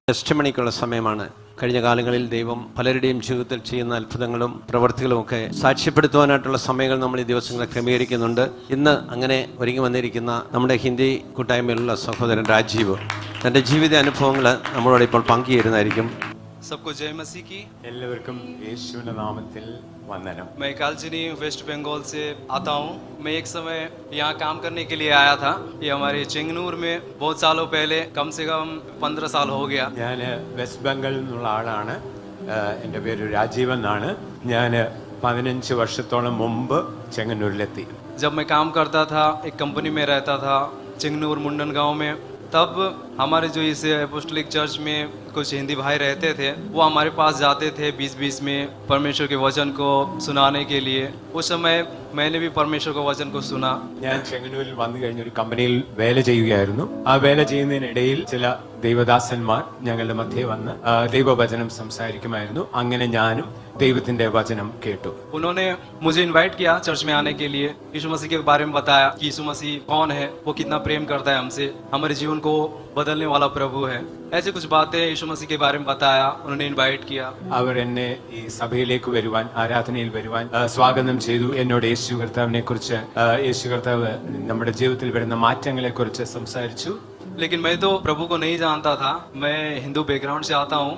ടെസ്റ്റിമണിക്കുള്ള സമയമാണ്. കഴിഞ്ഞ കാലങ്ങളിൽ ദൈവം പലരുടെയും ജീവിതത്തിൽ ചെയ്യുന്ന അത്ഭുതങ്ങളും പ്രവൃത്തികളും ഒക്കെ സാക്ഷ്യപ്പെടുത്തുവാനായിട്ടുള്ള സമയങ്ങൾ നമ്മൾ ഈ ദിവസങ്ങളിൽ ക്രമീകരിക്കുന്നുണ്ട്. ഇന്ന് അങ്ങനെ ഒരുങ്ങി വന്നിരിക്കുന്ന നമ്മുടെ ഹിന്ദി കൂട്ടായ്മയിലുള്ള സഹോദരൻ രാജീവ് തൻ്റെ ജീവിത അനുഭവങ്ങൾ നമ്മളോട് ഇപ്പോൾ പങ്കുചേരുന്നതായിരിക്കും. सबको जय मसीह की। എല്ലാവർക്കും യേശുവിന്റെ നാമത്തിൽ വന്ദനം. मैं कालचिनी वेस्ट बंगाल से आता हूँ। मैं एक समय यहाँ काम करने के लिए आया था। ये हमारे चेंगनूर में बहुत सालों पहले, कम से कम 15 साल हो गया। ഞാൻ വെസ്റ്റ് ബംഗാളിൽ നിന്നുള്ള ആളാണ്. എൻ്റെ പേര് രാജീവ് എന്നാണ്. ഞാൻ 15 വർഷത്തോളം മുമ്പ് ചെങ്ങന്നൂരിലെത്തി. जब मैं काम करता था, एक कंपनी में रहता था चेंगनूर मुंडन गांव में, तब हमारे जो इस अपोस्टलिक चर्च में कुछ हिंदी भाई रहते थे, वो हमारे पास जाते थे बीच में परमेश्वर के वचन को सुनाने के लिए। उस समय मैंने भी परमेश्वर के वचन को सुना। ഞാൻ ചെങ്ങന്നൂരിൽ വന്നു കഴിഞ്ഞ ഒരു കമ്പനിയിൽ വേല ചെയ്യുകയായിരുന്നു. ആ വേല ചെയ്യുന്നതിനിടയിൽ ചില ദൈവദാസന്മാർ ഞങ്ങളുടെ മധ്യേ വന്ന് ദൈവവചനം സംസാരിക്കുമായിരുന്നു. അങ്ങനെ ഞാനും ദൈവത്തിന്റെ വചനം കേട്ടു. उन्होंने मुझे इनवाइट किया चर्च में आने के लिए। यीशु मसीह के बारे में बताया कि यीशु मसीह कौन है, वो कितना प्रेम करता है हमसे, हमारे जीवन को बदलने वाला प्रभु है। ऐसे कुछ बातें यीशु मसीह के बारे में बताया, उन्होंने इनवाइट किया। അവർ എന്നെ ഈ സഭയിലേക്ക് വരുവാൻ, ആരാധനയിൽ വരുവാൻ സ്വാഗതം ചെയ്തു. എന്നോട് യേശു കർത്താവിനെ കുറിച്ച്, യേശു കർത്താവ് നമ്മുടെ ജീവിതത്തിൽ വരുന്ന മാറ്റങ്ങളെ കുറിച്ച് സംസാരിച്ചു. लेकिन मैं तो प्रभु को नहीं जानता था। मैं हिंदू बैकग्राउंड से आता हूँ,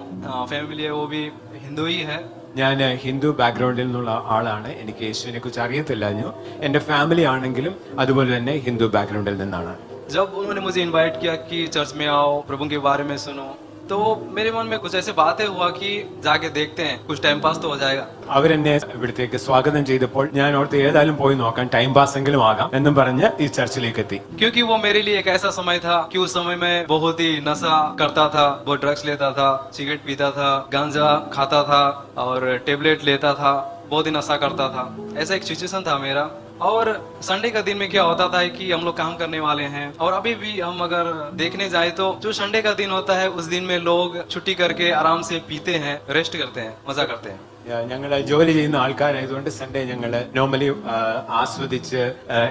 फैमिली है वो भी हिंदू ही है। ഞാൻ ഹിന്ദു ബാക്ക്ഗ്രൗണ്ടിൽ നിന്നുള്ള ആളാണ്. എനിക്ക് യേശുവിനെ കുറിച്ച് അറിയത്തില്ലാഞ്ഞു. എൻ്റെ ഫാമിലി ആണെങ്കിലും അതുപോലെ തന്നെ ഹിന്ദു ബാക്ക്ഗ്രൗണ്ടിൽ നിന്നാണ്. जब उन्होंने मुझे इनवाइट किया कि चर्च में आओ, प्रभु के बारे में सुनो, तो मेरे मन में कुछ ऐसे बातें हुआ कि जाके देखते हैं, कुछ टाइम पास तो हो जाएगा। അവരെന്നെ ഇവിടത്തേക്ക് സ്വാഗതം ചെയ്തപ്പോൾ ഞാൻ ഓർത്ത് ഏതായാലും പോയി നോക്കാം, ടൈം പാസ് എങ്കിലും ആകാം എന്നും പറഞ്ഞ് ഈ ചർച്ചിലേക്ക് എത്തി. क्योंकि वो मेरे लिए एक ऐसा समय था कि उस समय मैं बहुत ही नशा करता था, बहुत ड्रग्स लेता था, सिगरेट पीता था, गांजा खाता था और टेबलेट लेता था, बहुत ही नशा करता था। ऐसा एक सिचुएशन था मेरा। और संडे का दिन में क्या होता था कि हम लोग काम करने वाले हैं, और अभी भी हम अगर देखने जाए तो जो संडे का दिन होता है उस दिन में लोग छुट्टी करके आराम से पीते हैं, रेस्ट करते हैं, मजा करते हैं। ഞങ്ങൾ ജോലി ചെയ്യുന്ന ആൾക്കാരായതുകൊണ്ട് സൺഡേ ഞങ്ങൾ നോർമലി ആസ്വദിച്ച്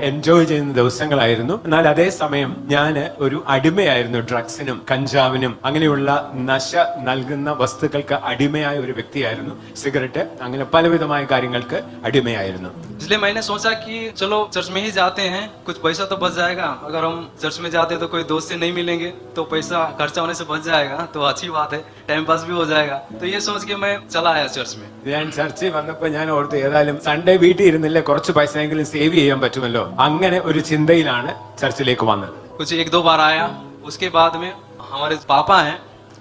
എൻജോയ് ചെയ്യുന്ന ദിവസങ്ങളായിരുന്നു. എന്നാൽ അതേസമയം ഞാൻ ഒരു അടിമയായിരുന്നു. ഡ്രഗ്സിനും കഞ്ചാവിനും അങ്ങനെയുള്ള നശ നൽകുന്ന വസ്തുക്കൾക്ക് അടിമയായ ഒരു വ്യക്തിയായിരുന്നു. സിഗരറ്റ് അങ്ങനെ പലവിധമായ കാര്യങ്ങൾക്ക് അടിമയായിരുന്നു. इसलिए मैंने सोचा कि चलो चर्च में ही जाते हैं, कुछ पैसा तो बच जाएगा। अगर हम चर्च में जाते तो कोई दोस्त से नहीं मिलेंगे, तो पैसा खर्चा होने से बच जाएगा, तो अच्छी बात है, टाइम पास भी हो जाएगा। तो ये सोच के मैं चला आया चर्च में। ഞാൻ ചർച്ചിൽ വന്നപ്പോൾ ഞാൻ ഓർത്ത് ഏതായാലും സൺഡേ വീട്ടിൽ ഇരുന്നില്ലേ, കുറച്ച് പൈസയെങ്കിലും സേവ് ചെയ്യാൻ പറ്റുമല്ലോ. അങ്ങനെ ഒരു ചിന്തയിലാണ് ചർച്ചിലേക്ക് വന്നത്. कुछ 1-2 बार आया। उसके बाद में हमारे पापा हैं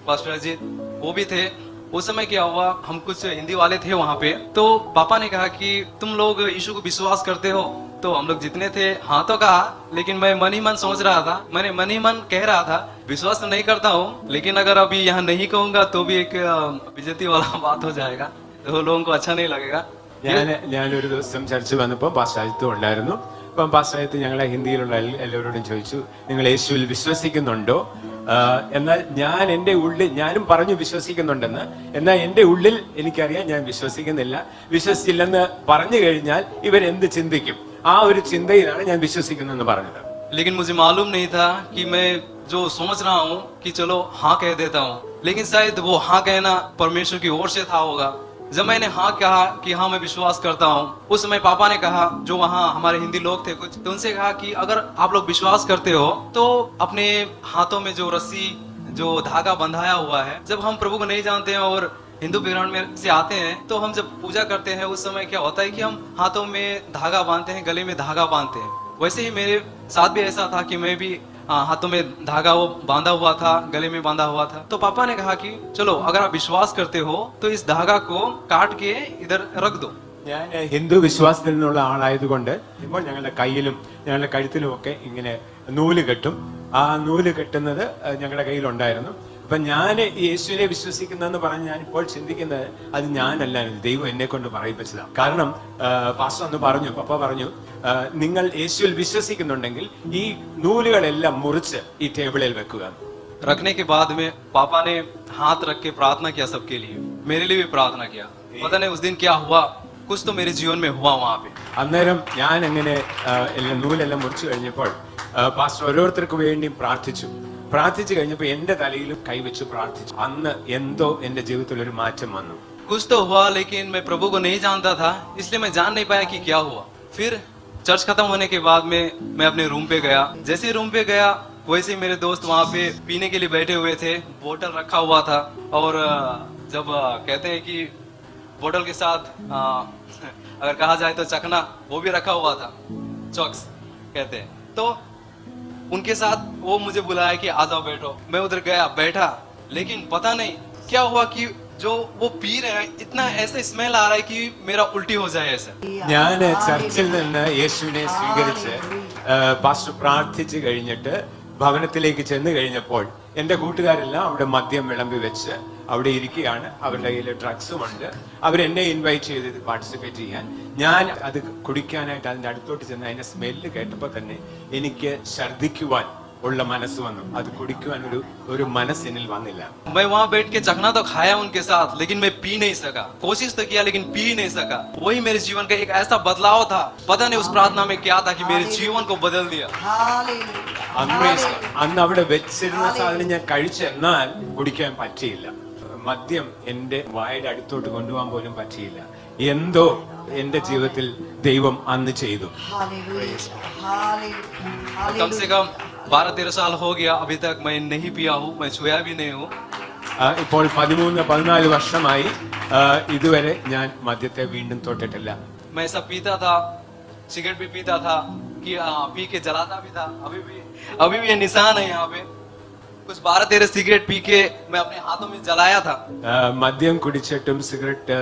पास्टर अजीत, वो भी थे। उस समय क्या हुआ, हम कुछ हिंदी वाले थे वहाँ पे, तो पापा ने कहा कि तुम लोग यीशु को विश्वास करते हो? तो हम लोग जितने थे हाँ तो कहा, लेकिन मैं मन ही मन सोच रहा था, मैंने मन ही मन कह रहा था विश्वास तो नहीं करता हूँ, लेकिन अगर अभी यहाँ नहीं कहूंगा तो भी एक बेइज्जती वाला बात हो जाएगा, तो लोगों को अच्छा नहीं लगेगा। ഞാനൊരു ദിവസം ചർച്ച് വന്നപ്പോൾ പാസ്റ്റർ അജിത്തും ഉണ്ടായിരുന്നു. അപ്പം പാസ്റ്റർ അജിത്ത് ഞങ്ങളെ ഹിന്ദിയിലുള്ള എല്ലാവരോടും ചോദിച്ചു, നിങ്ങൾ യേശുവിൽ വിശ്വസിക്കുന്നുണ്ടോ? എന്നാൽ ഞാൻ എൻ്റെ ഉള്ളിൽ, ഞാനും പറഞ്ഞു വിശ്വസിക്കുന്നുണ്ടെന്ന്, എന്നാൽ എൻ്റെ ഉള്ളിൽ എനിക്കറിയാം ഞാൻ വിശ്വസിക്കുന്നില്ല. വിശ്വസിച്ചില്ലെന്ന് പറഞ്ഞു കഴിഞ്ഞാൽ ഇവരെന്ത് ചിന്തിക്കും, ആ ഒരു ചിന്തയിലാണ് ഞാൻ വിശ്വസിക്കുന്നതെന്ന് പറഞ്ഞത്. लेकिन मुझे मालूम नहीं था कि मैं जो सोच रहा हूँ कि चलो हाँ कह देता हूँ, लेकिन शायद वो हाँ कहना परमेश्वर की ओर से था होगा। जब मैंने हाँ कहा कि हाँ मैं विश्वास करता हूँ, उस समय पापा ने कहा, जो वहाँ हमारे हिंदी लोग थे कुछ, तो उनसे कहा कि अगर आप लोग विश्वास करते हो तो अपने हाथों में जो रस्सी, जो धागा बंधाया हुआ है, जब हम प्रभु को नहीं जानते हैं और हिंदू बैकग्राउंड में से आते हैं, तो हम जब पूजा करते हैं उस समय क्या होता है कि हम हाथों में धागा बांधते हैं, गले में धागा बांधते हैं। वैसे ही मेरे साथ भी ऐसा था कि मैं भी हाथों में धागा वो बांधा हुआ था, गले में बांधा हुआ था। तो पापा ने कहा कि चलो अगर आप विश्वास करते हो तो इस धागा को काट के इधर रख दो। ഞാൻ ഹിന്ദു വിശ്വാസത്തിൽ നിന്നുള്ള ആളായതുകൊണ്ട് ഇപ്പോൾ ഞങ്ങളുടെ കയ്യിലും ഞങ്ങളുടെ കഴുത്തിലും ഒക്കെ ഇങ്ങനെ നൂല് കെട്ടും. ആ നൂല് കെട്ടുന്നത് ഞങ്ങളുടെ കയ്യിലുണ്ടായിരുന്നു. അപ്പൊ ഞാൻ യേശുവിനെ വിശ്വസിക്കുന്നെന്ന് പറഞ്ഞ് ഞാനിപ്പോൾ ചിന്തിക്കുന്നത് അത് ഞാനല്ല, ദൈവം എന്നെ കൊണ്ട് പറയിപ്പിച്ചതാണ്. കാരണം പാസ്റ്റർ ഒന്ന് പറഞ്ഞു, പപ്പ പറഞ്ഞു, നിങ്ങൾ യേശുവിൽ വിശ്വസിക്കുന്നുണ്ടെങ്കിൽ ഈ നൂലുകളെല്ലാം മുറിച്ച് ഈ ടേബിളിൽ വെക്കുക. रखने के बाद में पापा ने हाथ रख के प्रार्थना किया सबके लिए, मेरे लिए भी प्रार्थना किया। पता नहीं उस दिन क्या हुआ, कुछ तो मेरे जीवन में हुआ वहाँ पे। അന്നേരം ഞാൻ അങ്ങനെ നൂലെല്ലാം മുറിച്ചു കഴിഞ്ഞപ്പോൾ പാസ്റ്റർ ഓരോരുത്തർക്ക് വേണ്ടി പ്രാർത്ഥിച്ചു. പ്രാർത്ഥിച്ചു കഴിഞ്ഞപ്പോ എന്റെ തലയിലും കൈവച്ച് പ്രാർത്ഥിച്ചു. അന്ന് എന്തോ എന്റെ ജീവിതത്തിൽ ഒരു മാറ്റം വന്നു. कुछ तो हुआ लेकिन मैं प्रभु को नहीं जानता था, इसलिए मैं जान नहीं पाया कि क्या हुआ। फिर चर्च खत्म होने के बाद में मैं अपने रूम पे गया। जैसे रूम पे गया वैसे ही मेरे दोस्त वहाँ पे पीने के लिए बैठे हुए थे, बोतल रखा हुआ था और जब कहते हैं कि बोतल के साथ अगर कहा जाए तो चखना वो भी रखा हुआ था, चॉक्स कहते हैं। तो उनके साथ वो मुझे बुलाया कि आ जाओ बैठो। मैं उधर गया बैठा, लेकिन पता नहीं क्या हुआ कि जो वो पी रहे हैं इतना ऐसे स्मेल आ रहा है कि मेरा उल्टी हो जाए ऐसे। ഞാൻ ചർച്ചിൽ നിന്ന് യേശുവിനെ സ്വീകരിച്ച് പാസ്റ്റർ പ്രാർത്ഥിച്ചു കഴിഞ്ഞിട്ട് ഭവനത്തിലേക്ക് ചെന്ന് കഴിഞ്ഞപ്പോൾ എന്റെ കൂട്ടുകാരെല്ലാം അവിടെ മദ്യം വിളമ്പി വെച്ച് അവിടെ ഇരിക്കുകയാണ്. അവരുടെ കയ്യിൽ ഡ്രഗ്സും ഉണ്ട്. അവരെന്നെ ഇൻവൈറ്റ് ചെയ്ത് പാർട്ടിസിപ്പേറ്റ് ചെയ്യാൻ. ഞാൻ അത് കുടിക്കാനായിട്ട് അതിന്റെ അടുത്തോട്ട് ചെന്ന് അതിന്റെ സ്മെല്ല് കേട്ടപ്പോൾ തന്നെ എനിക്ക് ഛർദ്ദിക്കുവാൻ ഉള്ള മനസ്സ് വന്നു. അത് കുടിക്കുവാൻ ഒരു മനസ്സ് എന്നിൽ വന്നില്ല. मैं वहाँ बैठ के चखना तो खाया उनके साथ, लेकिन मैं पी नहीं सका। कोशिश तो किया लेकिन पी नहीं सका। वही मेरे जीवन का एक ऐसा बदलाव था, पता नहीं उस प्रार्थना में क्या था कि मेरे जीवन को बदल दिया। അന്ന് അവിടെ വെച്ചിരുന്ന സാധനം ഞാൻ കഴിച്ചെന്നാൽ കുടിക്കാൻ പറ്റിയില്ല. മദ്യം എന്റെ വായുടെ അടുത്തോട്ട് കൊണ്ടുപോകാൻ പോലും പറ്റിയില്ല. എന്തോ എന്റെ ജീവിതത്തിൽ ദൈവം അന്ന് ചെയ്തു. कम से कम 12-13 साल हो गया, अभी तक मैं नहीं पिया हूँ, मैं छुआ भी नहीं हूँ। ഇപ്പോൾ 13-14 വർഷമായി ഇതുവരെ ഞാൻ മദ്യത്തെ വീണ്ടും തൊട്ടിട്ടില്ല. मैं सब पीता था, सिगरेट भी पीता था कि पी के जलाता भी था। अभी भी ये निशान है यहाँ पे। कुछ 12-13 सिगरेट पी के मैं अपने हाथों में जलाया था। മദ്യം കുടിച്ചിട്ടും സിഗരറ്റ്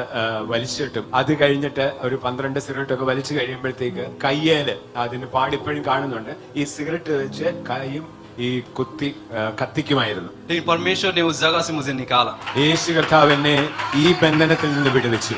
വലിച്ചിട്ടും അത് കഴിഞ്ഞിട്ട് ഒരു 12 സിഗരറ്റ് ഒക്കെ വലിച്ചു കഴിയുമ്പോഴത്തേക്ക് കയ്യേല് അതിന് പാടിപ്പോഴും കാണുന്നുണ്ട്. ഈ സിഗരറ്റ് വെച്ച് കൈയും ഈ കുത്തി കത്തിക്കുമായിരുന്നു. लेकिन परमेश्वर ने उस जगह से मुझे निकाला। യേശു കർത്താവ് എന്നെ ഈ ബന്ധനത്തിൽ നിന്ന് വിടുവിച്ചു.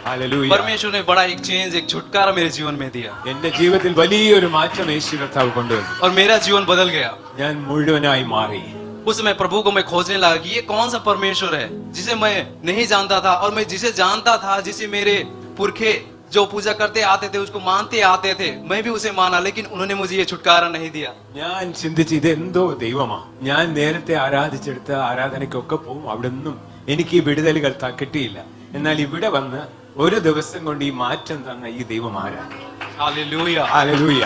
ഹല്ലേലൂയ. परमेश्वर ने बड़ा एक चेंज, एक छुटकारा मेरे जीवन में दिया എന്റെ ജീവിതത്തിൽ വലിയൊരു മാറ്റം യേശു കർത്താവ് കൊണ്ടുവന്നു. और मेरा जीवन बदल गया। ഞാൻ മുഴുവനായി മാറി. उस समय प्रभु को मैं खोजने लगा कि ये कौन सा परमेश्वर है जिसे मैं नहीं जानता था, और मैं जिसे जानता था, जिसे मेरे पुरखे जो पूजा करते आते थे, उसको मानते आते थे, मैं भी उसे माना, लेकिन उन्होंने मुझे ये छुटकारा नहीं दिया। ഞാൻ ചിന്തിച്ചു ഇതെന്തോ ദൈവമാ. ഞാൻ നേരത്തെ ആരാധിച്ചെടുത്ത ആരാധനയ്ക്കൊക്കെ പോവും, അവിടെ നിന്നും എനിക്ക് ഈ വിടുതലുകൾ കിട്ടിയില്ല. എന്നാൽ ഇവിടെ വന്ന് ഒരു ദിവസം കൊണ്ട് ഈ മാറ്റം തന്ന ഈ ദൈവം ആരാണ്. हालेलुया। ഹല്ലേലൂയ.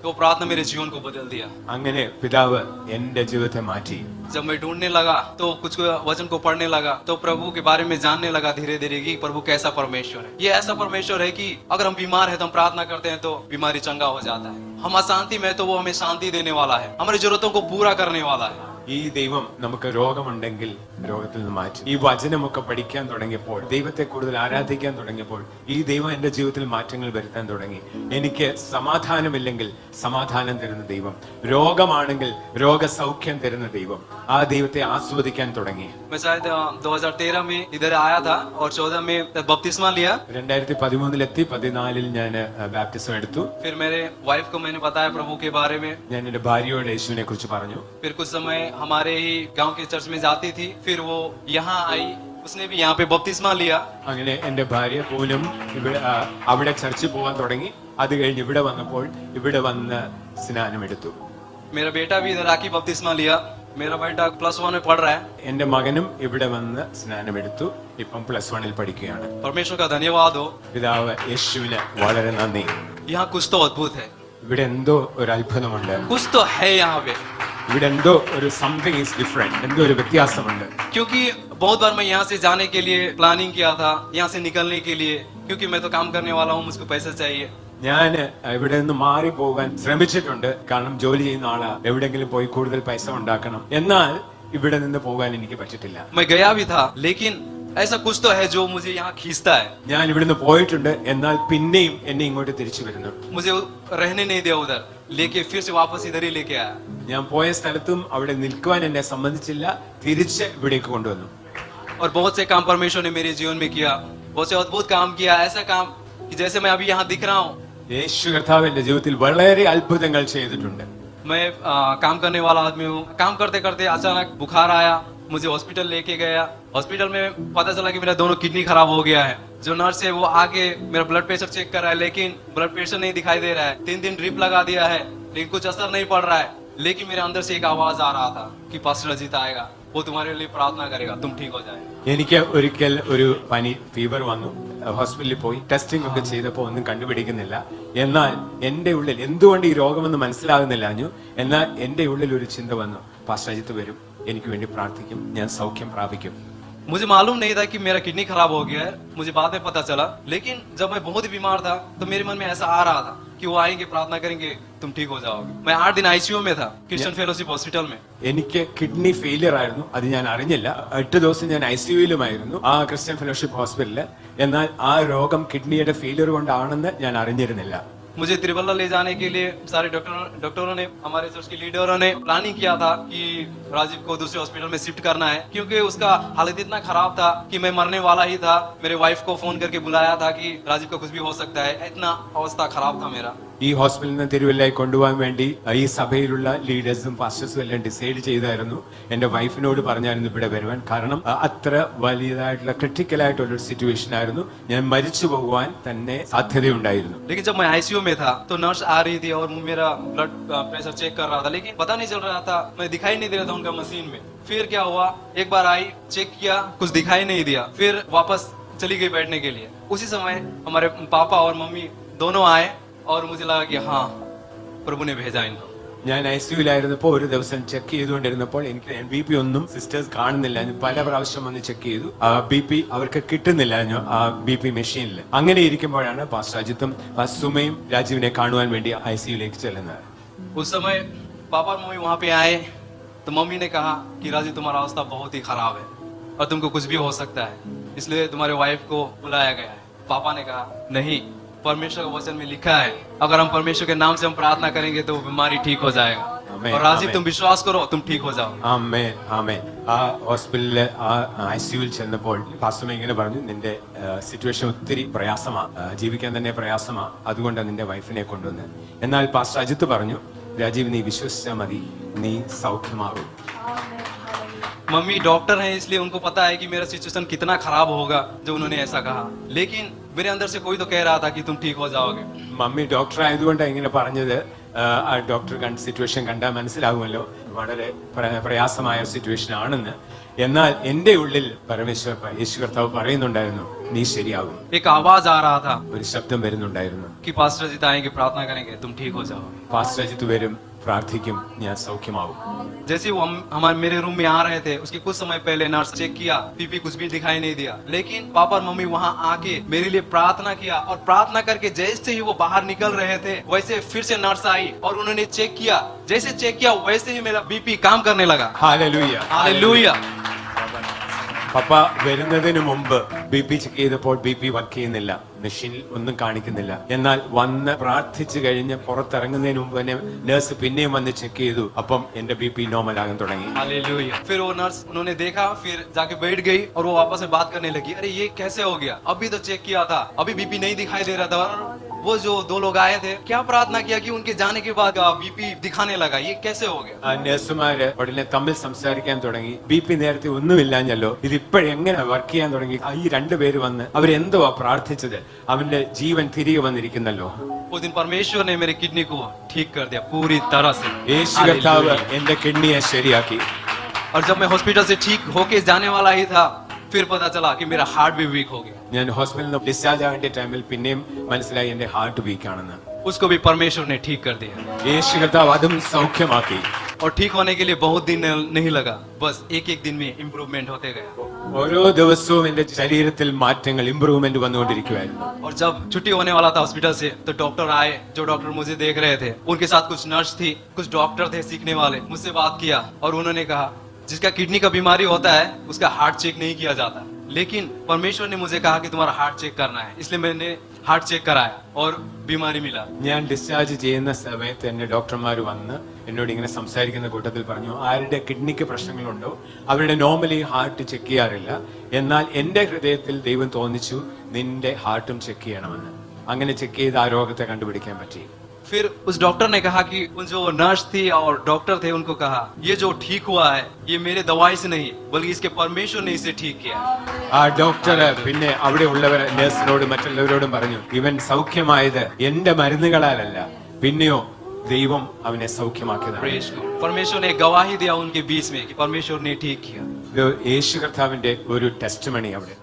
वो प्रार्थना मेरे जीवन को बदल दिया। അങ്ങനെ പിതാവ് എന്റെ ജീവിതത്തെ മാറ്റി. जब मैं ढूंढने लगा तो कुछ वचन को पढ़ने लगा, तो प्रभु के बारे में जानने लगा धीरे धीरे कि प्रभु कैसा परमेश्वर है। ये ऐसा परमेश्वर है कि अगर हम बीमार है तो हम प्रार्थना करते हैं तो बीमारी चंगा हो जाता है। हम अशांति में तो वो हमें शांति देने वाला है, हमारी जरूरतों को पूरा करने वाला है। ഈ ദൈവം നമുക്ക് രോഗമുണ്ടെങ്കിൽ രോഗത്തിൽ നിന്ന് മാറ്റി. ഈ വചനമൊക്കെ പഠിക്കാൻ തുടങ്ങിയപ്പോൾ, ദൈവത്തെ കൂടുതൽ ആരാധിക്കാൻ തുടങ്ങിയപ്പോൾ ഈ ദൈവം എന്റെ ജീവിതത്തിൽ മാറ്റങ്ങൾ വരുത്താൻ തുടങ്ങി. എനിക്ക് സമാധാനമില്ലെങ്കിൽ സമാധാനം തരുന്ന ദൈവം, രോഗമാണെങ്കിൽ രോഗസൗഖ്യം തരുന്ന ദൈവം, ആ ദൈവത്തെ ആസ്വദിക്കാൻ തുടങ്ങി. मैं शायद 2013 में इधर आया था और 14 में बपतिस्मा लिया। 2013 14 ഞാൻ ബാപ്റ്റിസം എടുത്തു. फिर मेरे वाइफ को मैंने बताया प्रभु के बारे में। ഞാൻ എന്റെ ഭാര്യയോട് യേശുവിനെ കുറിച്ച് പറഞ്ഞു. फिर कुछ समय हमारे ही गांव के चर्च में जाती थी, फिर वो यहाँ आई, उसने भी यहाँ पे बपतिस्मा लिया। അങ്ങനെ എന്റെ ഭാര്യ പൂനം ഇവിടെ അവിടെ ചർച്ചിൽ പോകാൻ തുടങ്ങി. അത് കഴിഞ്ഞ് ഇവിടെ വന്നപ്പോൾ ഇവിടെ വന്ന് സ്നാനം എടുത്തു. मेरा बेटा भी इधर आके बपतिस्मा लिया। मेरा बेटा +1 में पढ़ रहा है। എന്റെ മകനും ഇവിടെ വന്ന് സ്നാനം എടുത്തു. ഇപ്പം +1 പഠിക്കുകയാണ്. परमेश्वर का धन्यवाद हो। പിതാവ് യേശുവിന് വളരെ നന്ദി. यहाँ कुछ तो अद्भुत है, ഇവിടെ എന്തോ ഒരു അത്ഭുതമുണ്ട്. कुछ तो है यहाँ पे। ഇവിടെ എന്തോ ഒരു സംതിങ് ഈസ് ഡിഫറെന്റ്, എന്തോ ഒരു വ്യത്യാസമുണ്ട്. क्योंकि बहुत बार मैं यहाँ से जाने के लिए प्लानिंग किया था, यहाँ से निकलने के लिए, क्योंकि मैं तो काम करने वाला हूँ, मुझको पैसा चाहिए। ഞാൻ ഇവിടെ നിന്ന് മാറി പോകാൻ ശ്രമിച്ചിട്ടുണ്ട്. കാരണം ജോലി ചെയ്യുന്ന ആളാ, എവിടെങ്കിലും പോയി കൂടുതൽ പൈസ ഉണ്ടാക്കണം. എന്നാൽ ഇവിടെ നിന്ന് പോകാൻ എനിക്ക് പറ്റിട്ടില്ല. मैं गया भी था, लेकिन ऐसा कुछ तो है जो मुझे यहाँ खींचता है। ഞാൻ ഇവിടുന്ന് പോയിട്ടുണ്ട്, എന്നാൽ പിന്നെയും എന്നെ ഇങ്ങോട്ട് തിരിച്ചു വരുന്നു. मुझे रहने नहीं दिया उधर, लेके फिर से वापस इधर ही लेके आया। ഞാൻ പോയ സ്ഥലത്തും അവിടെ നിൽക്കുവാൻ എന്നെ സമ്മതിച്ചില്ല, തിരിച്ച് ഇവിടേക്ക് കൊണ്ടുവന്നു. और बहुत से काम परमेश्वर ने मेरे जीवन में किया, बहुत से अद्भुत काम किया, ऐसा काम कि जैसे मैं अभी यहाँ दिख रहा हूँ। യേശു കർത്താവ് എന്റെ ജീവിതത്തിൽ വളരെ അത്ഭുതങ്ങൾ ചെയ്തിട്ടുണ്ട്. मैं काम करने वाला आदमी हूँ। काम करते करते अचानक बुखार आया, मुझे हॉस्पिटल लेके गया। हॉस्पिटल में पता चला कि मेरा दोनों किडनी खराब हो गया है। जो नर्स है वो आके मेरा ब्लड प्रेशर चेक कर रहा है, लेकिन ब्लड प्रेशर नहीं दिखाई दे रहा है। 3 दिन ड्रिप लगा दिया है, लेकिन कुछ असर नहीं पड़ रहा है। लेकिन मेरे अंदर से एक आवाज आ रहा था कि पास्टर अजीत आएगा, वो तुम्हारे लिए प्रार्थना करेगा, तुम ठीक हो जाए। എനിക്ക് ഒരിക്കൽ ഒരു പനി ഫീവർ വന്നു, ഹോസ്പിറ്റലിൽ പോയി ടെസ്റ്റിംഗ് ഒക്കെ ചെയ്തപ്പോൾ ഒന്നും കണ്ടുപിടിക്കുന്നില്ല. എന്നാൽ എന്റെ ഉള്ളിൽ എന്തുകൊണ്ട് ഈ രോഗമെന്ന് മനസ്സിലാകുന്നില്ല. എന്നാൽ എന്റെ ഉള്ളിൽ ഒരു ചിന്ത വന്നു, പാസ്റ്റർ അജിത്ത് വരും, എനിക്ക് വേണ്ടി പ്രാർത്ഥിക്കും, ഞാൻ സൗഖ്യം പ്രാപിക്കും. मुझे मालूम नहीं था कि मेरा किडनी खराब हो गया है, मुझे बाद में पता चला। लेकिन जब मैं बहुत ही बीमार था तो मेरे मन में ऐसा आ रहा था कि वो आएंगे, प्रार्थना करेंगे, तुम ठीक हो जाओगे। मैं 8 दिन आईसीयू में था, क्रिश्चियन फेलोशिप हॉस्पिटल में। എനിക്ക് കിഡ്നി ഫെയിലിയർ ആയിരുന്നു, അത് ഞാൻ അറിഞ്ഞില്ല. 8 ദിവസം ഞാൻ ICUയിലുമായിരുന്നു ആ ക്രിസ്ത്യൻ ഫെലോഷിപ്പ് ഹോസ്പിറ്റലിൽ. എന്നാൽ ആ രോഗം കിഡ്നിയുടെ ഫെയിലിയർ കൊണ്ടാണെന്ന് ഞാൻ അറിഞ്ഞിരുന്നില്ല. मुझे त्रिवल्ला ले जाने के लिए सारे डॉक्टरों ने, हमारे चर्च के लीडरों ने प्लानिंग किया था कि राजीव को दूसरे हॉस्पिटल में शिफ्ट करना है, क्योंकि उसका हालत इतना खराब था कि मैं मरने वाला ही था। मेरे वाइफ को फोन करके बुलाया था कि राजीव को कुछ भी हो सकता है, इतना अवस्था खराब था मेरा। ഈ ഹോസ്പിറ്റലിൽ നിന്ന് തിരുവല്ലയിൽ കൊണ്ടുപോകാൻ വേണ്ടി ഈ സഭയിലുള്ള ലീഡേഴ്സും പാസ്റ്റേഴ്സും എല്ലാം ഡിസൈഡ് ചെയ്തായിരുന്നു. എന്റെ വൈഫിനോട് പറഞ്ഞായിരുന്നു ഇവിടെ വരുവാൻ. കാരണം അത്ര വലിയതായിട്ടുള്ള ക്രിട്ടിക്കൽ ആയിട്ടുള്ള ഒരു സിറ്റുവേഷൻ ആയിരുന്നു, ഞാൻ മരിച്ചു പോകുവാൻ തന്നെ സാധ്യതയുണ്ടായിരുന്നു. लेकिन जब मैं आईसीयू में था तो नर्स आ रही थी और मेरा ब्लड प्रेशर चेक कर रहा था, लेकिन पता नहीं चल रहा था, मैं दिखाई नहीं दे रहा था उनका मशीन में। फिर क्या हुआ, एक बार आई, चेक किया, कुछ दिखाई नहीं दिया, फिर वापस चली गई बैठने के लिए। उसी समय हमारे पापा और मम्मी दोनों आए और मुझे लगा कि हाँ, प्रभु ने भेजा इनको। ഞാൻ ICUയിലായിരുന്നപ്പോൾ ഒരു ദിവസം ചെക്ക് ചെയ്തുകൊണ്ടിരുന്നപ്പോൾ എനിക്ക് BP ഒന്നും സിസ്റ്റേഴ്സ് കാണുന്നില്ല. പല പ്രാവശ്യം വന്ന് ചെക്ക് ചെയ്തു, BP അവർക്ക് കിട്ടുന്നില്ല ആ BP മെഷീനിൽ. അങ്ങനെ ഇരിക്കുമ്പോഴാണ് പാസ്റ്റർ അജിത്തും സുമയും രാജീവിനെ കാണുവാൻ വേണ്ടി ICUയിലേക്ക് ചെല്ലുന്നത്. उस समय पापा और मम्मी वहां पे आए तो मम्मी ने कहा कि राजू तुम्हारा अवस्था बहुत ही खराब है और तुमको कुछ भी हो सकता है, इसलिए तुम्हारे वाइफ को बुलाया गया है। पापा ने कहा नहीं, परमेश्वर के वचन में लिखा है अगर हम परमेश्वर के नाम से हम प्रार्थना करेंगे तो बीमारी ठीक हो जाएगा। आमीन, और राजीव आमीन। तुम विश्वास करो, तुम ठीक हो जाओ। ആമേൻ, ആമേൻ. ആ ഹോസ്പിറ്റലില് ആ ICUയിൽ ചെന്നപ്പോൾ പാസ്റ്റർ ഇങ്ങനെ പറഞ്ഞു, നിന്റെ സിറ്റുവേഷൻ ഒത്തിരി പ്രയാസമാ, ജീവിക്കാൻ തന്നെ പ്രയാസമാ, അതുകൊണ്ടാണ് നിന്റെ വൈഫിനെ കൊണ്ടുവന്ന്. എന്നാൽ പാസ്റ്റർ അജിത്ത് പറഞ്ഞു, രാജീവ് നീ വിശ്വസിച്ചാൽ മതി, നീ സൗഖ്യമാകും. मम्मी डॉक्टर हैं इसलिए उनको पता है कि मेरा सिचुएशन कितना खराब होगा जो उन्होंने ऐसा कहा, लेकिन मेरे अंदर से कोई तो कह रहा था कि तुम ठीक हो जाओगे। മമ്മി ഡോക്ടർ ആയതുകൊണ്ടാണ് ഇങ്ങനെ പറഞ്ഞത്. ആ ഡോക്ടർ സിറ്റുവേഷൻ കണ്ടാൽ മനസ്സിലാകുമല്ലോ വളരെ പ്രയാസമായ സിറ്റുവേഷൻ ആണെന്ന്. എന്നാൽ എന്റെ ഉള്ളിൽ യേശു കർത്താവ് പറയുന്നുണ്ടായിരുന്നു, നീ ശരിയാകും. एक आवाज आ रहा था ഒരു ശബ്ദം വരുന്നുണ്ടായിരുന്നു, कि पास्टर जी आएंगे, प्रार्थना करेंगे, तुम ठीक हो जाओगे। പാസ്റ്റർ അജിത്ത് വരും, പ്രാർത്ഥിക്കും, ഞാൻ സൗഖ്യമാവും. जैसे वो हमारे मेरे रूम में आ रहे थे उसके कुछ समय पहले नर्स चेक किया, बीपी कुछ भी दिखाई नहीं दिया, लेकिन पापा और मम्मी वहां आके मेरे लिए प्रार्थना किया और प्रार्थना करके जैसे ही वो बाहर निकल रहे थे वैसे फिर से नर्स आई और उन्होंने चेक किया, जैसे चेक किया वैसे ही मेरा बीपी काम करने लगा। ഹല്ലേലൂയ. हालेलुया। പപ്പ വരുന്നതിന് മുമ്പ് BP ചെക്ക് ചെയ്തപ്പോൾ BP വർക്ക് ചെയ്യുന്നില്ല, മെഷീനിൽ ഒന്നും കാണിക്കുന്നില്ല. എന്നാൽ വന്ന് പ്രാർത്ഥിച്ചു കഴിഞ്ഞ് പുറത്തിറങ്ങുന്നതിന് മുമ്പ് തന്നെ നഴ്സ് പിന്നെയും വന്ന് ചെക്ക് ചെയ്തു, അപ്പം എന്റെ BP നോർമൽ ആകാൻ തുടങ്ങി. हालेलुया। फिर वो नर्स उन्होंने देखा, फिर जाके बैठ गई और वो वापस में बात करने लगी, अरे ये कैसे हो गया, अभी तो चेक किया था, अभी बीपी नहीं दिखाई दे रहा था। वो जो 2 लोग आए थे, क्या प्रार्थना किया कि उनके जाने के बाद बीपी दिखाने लगा, ये कैसे हो गया। ആ നഴ്സുമാര് ഉടനെ തമ്മിൽ സംസാരിക്കാൻ തുടങ്ങി. BP നേരത്തെ ഒന്നുമില്ലാഞ്ഞല്ലോ, ഇതിപ്പോഴെങ്ങനെ വർക്ക് ചെയ്യാൻ തുടങ്ങി. ഈ രണ്ടുപേര് വന്ന് അവരെന്തുവാ പ്രാർത്ഥിച്ചത്, അവന്റെ ജീവൻ തിരികെ വന്നിരിക്കുന്നല്ലോ. उस दिन परमेश्वर ने मेरे किडनी को ठीक कर दिया पूरी तरह से। യേശു കർത്താവ് എന്റെ കിഡ്നിയെ ശരിയാക്കി. और जब मैं हॉस्पिटल से ठीक होके जाने वाला ही था, फिर पता चला कि मेरा हार्ट भी वीक हो गया। ഞാൻ ഹോസ്പിറ്റലിൽ നിന്ന് ഡിസ്ചാർജ് ആവേണ്ട ടൈമിൽ പിന്നെയും മനസ്സിലായി എന്റെ ഹാർട്ട് വീക്ക് ആണെന്ന്. उसको भी परमेश्वर ने ठीक कर दिया യേശു കർത്താവ് അതും സൗഖ്യമാക്കി. और ठीक होने के लिए बहुत दिन नहीं लगा, बस एक दिन में इम्प्रूवमेंट होते गया। ഓരോ ദിവസവും എന്റെ ശരീരത്തിൽ മാറ്റങ്ങൾ, ഇംപ്രൂവ്മെന്റ് വന്നുകൊണ്ടിരിക്കുകയായിരുന്നു. और जब छुट्टी होने वाला था हॉस्पिटल से तो डॉक्टर आए, जो डॉक्टर मुझे देख रहे थे, उनके साथ कुछ नर्स थी, कुछ डॉक्टर थे सीखने वाले, मुझसे बात किया और उन्होंने कहा जिसका किडनी का बीमारी होता है उसका हार्ट चेक नहीं किया जाता, लेकिन परमेश्वर ने मुझे कहा कि तुम्हारा हार्ट चेक करना है, इसलिए मैंने हार्ट चेक कराया और बीमारी मिला। ഞാൻ ഡിസ്ചാർജ് ചെയ്യുന്ന സമയത്ത് എന്റെ ഡോക്ടർമാർ വന്ന് എന്നോട് ഇങ്ങനെ സംസാരിക്കുന്ന കൂട്ടത്തിൽ പറഞ്ഞു, ആരുടെ കിഡ്നിക്ക് പ്രശ്നങ്ങളുണ്ടോ അവരുടെ നോർമലി ഹാർട്ട് ചെക്ക് ചെയ്യാറില്ല, എന്നാൽ എന്റെ ഹൃദയത്തിൽ ദൈവം തോന്നിച്ചു നിന്റെ ഹാർട്ടും ചെക്ക് ചെയ്യണമെന്ന്. അങ്ങനെ ചെക്ക് ചെയ്ത് ആ രോഗത്തെ കണ്ടുപിടിക്കാൻ പറ്റി. फिर उस डॉक्टर ने कहा कि उन जो नर्स थी और डॉक्टर थे उनको कहा ये जो ठीक हुआ है ये मेरे दवाई से नहीं बल्कि इसके परमेश्वर ने इसे ठीक किया। ആ ഡോക്ടർ പിന്നെ അവിടെ ഉള്ളവർ നഴ്സിനോടും മറ്റുള്ളവരോടും പറഞ്ഞു, ഇവൻ സൗഖ്യമായത് എന്റെ മരുന്നുകളാലല്ല, പിന്നെയോ ദൈവം അവനെ സൗഖ്യമാക്കിയതാണ്. Praise God. परमेश्वर ने गवाही दिया उनके बीच में कि परमेश्वर ने ठीक किया. ഇത് യേശു കർത്താവിന്റെ ഒരു ടെസ്റ്റിമണി അവിടെ.